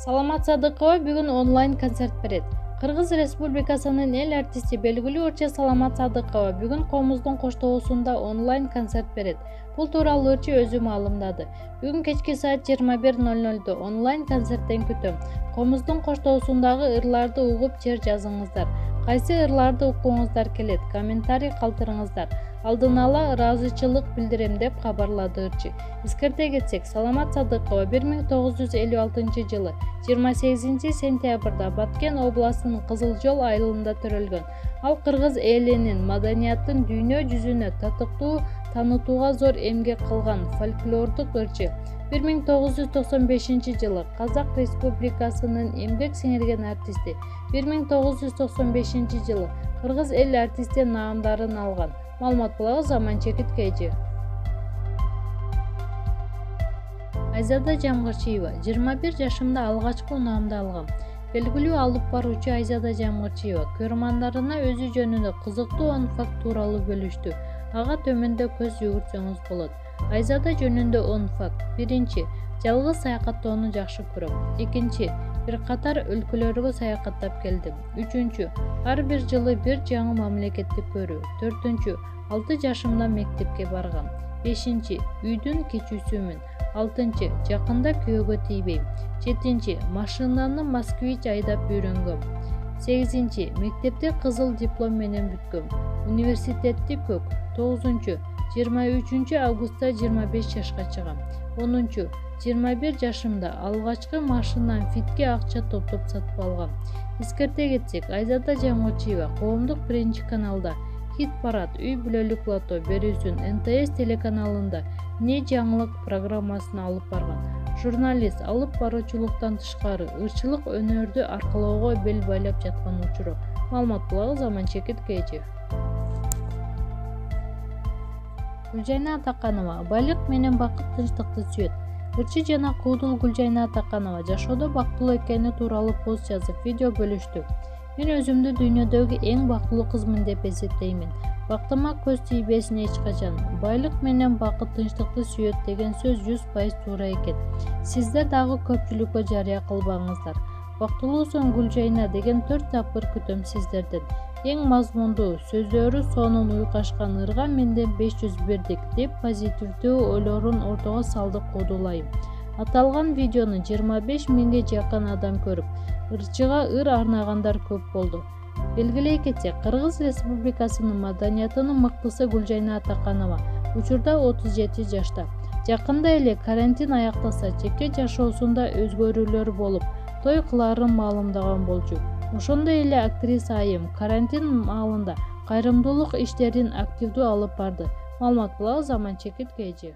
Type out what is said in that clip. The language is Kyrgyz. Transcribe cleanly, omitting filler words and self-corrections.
Саламат Садыкова бүгүн онлайн концерт берет. Кыргыз Республикасынын эл артисти белгилүү ырчы Саламат Садыкова бүгүн Комуздун коштоосунда онлайн концерт берет. Бул тууралуу ырчы өзү маалымдады. Бүгүн кечки саат 21:00 онлайн концерттен күтөм. Комуздун коштоосундагы ырларды угуп жер жазыңыздар. Кайсы ырларды уккуңуздар келет? Комментарий калтырыңыздар. Алдын ала ыраазычылык билдирем деп кабарлады ырчы. Эскерте кетсек, Саламат Садыкова 1956 жылы 28 сентябрда Баткен областынын Кызыл Жол айылында төрөлгөн. Ал кыргыз элинин маданияттын дүйнө жүзүнө татыктуу таанытууга зор эмгек кылган фольклордук ырчы. 1995 жылы Казак Республикасынын эмгек сиңирген артисти. 1995 жылы Кыргыз эл артисти наамдарын алган. Маалымат булагы Заман Чекит KG. Айзада Жамгырчиева 21 жашымда алгачкы унаамды алгам. Белгилүү алып баруучу Айзада Жамгырчиева көрөрмандарына өзү жөнүндө кызыктуу факт тууралуу бөлүштү. Ага төмөндө көз жүгүртсөңүз болот. Айзада жөнүндө 10 факт. Биринчи, жалгыз саякаттоону жакшы көрөм. Экинчи, бир катар өлкөлөргө саякаттап келдим. Үчүнчү, ар бир жылы бир жаңы мамлекетти көрүү. Төртүнчү, 6 жашымда мектепке баргам. Бешинчи, үйдүн кечүүсүмүн. Алтынчы, жакында күйөөгө тийбейм. Жетинчи, машинаны Москвич айдап үйрөнгөм. Сегизинчи, мектепти кызыл диплом менен бүткөм. Университетти көк. 9-чу, 23 августта 25 жашка чыгам. 10-чу, 21 жашымда алгачкы машинан фитке акча топтоп сатып алгам. Эскерте кетсек, Айзада Жамгырчиева коомдук биринчи каналда Хит парад үй бүлөлүк лото берүүсүн НТС телеканалында Не жаңылык программасын алып барган. Журналист алып баруучулуктан тышкары ырчылык өнөрдү аркылоого бел байлап жаткан учуру. Маалымат булагы Заман Чекит KG. Гүлжайна Атаканова байлык менен бакыт тынчтыкты сүйөт. Ырчы жана куудул Гүлжайна Атаканова жашоодо бактылуу экени тууралуу пост жазып, видео бөлүштү. Мен өзүмдү дүйнөдөгү эң бактылуу кызмын деп эсептеймин. Бактыма көз тийбесин эч качан. Байлык менен бакыт тынчтыкты сүйөт деген сөз 100% туура экен. Сиздер дагы көпчүлүккө жарыя кылбаңыздар. Бактылуусуң Гүлжайна деген 4 тапкыр күтөм сиздерден. Эң мазмундуу сөздөрү сонун уйкашкан ырга менден 500 бирдик деп позитивдүү ойлорун ортого салды куудулайм. Аталган видеону 25 миңге жакын адам көрүп, ырчыга ыр арнагандар көп болду. Белгилей кетсек, Кыргыз Республикасынын маданиятынын мыктысы Гүлжайна Атаканова учурда 37 жашта. Жакында эле карантин аякталса, жеке жашоосунда өзгөрүүлөр болуп, той кылаарын маалымдаган болчу. Ошондой эле актриса Айым карантин маалында кайрымдуулук иштерин активдүү алып барды. Маалымат булагы Заман Чекит KG.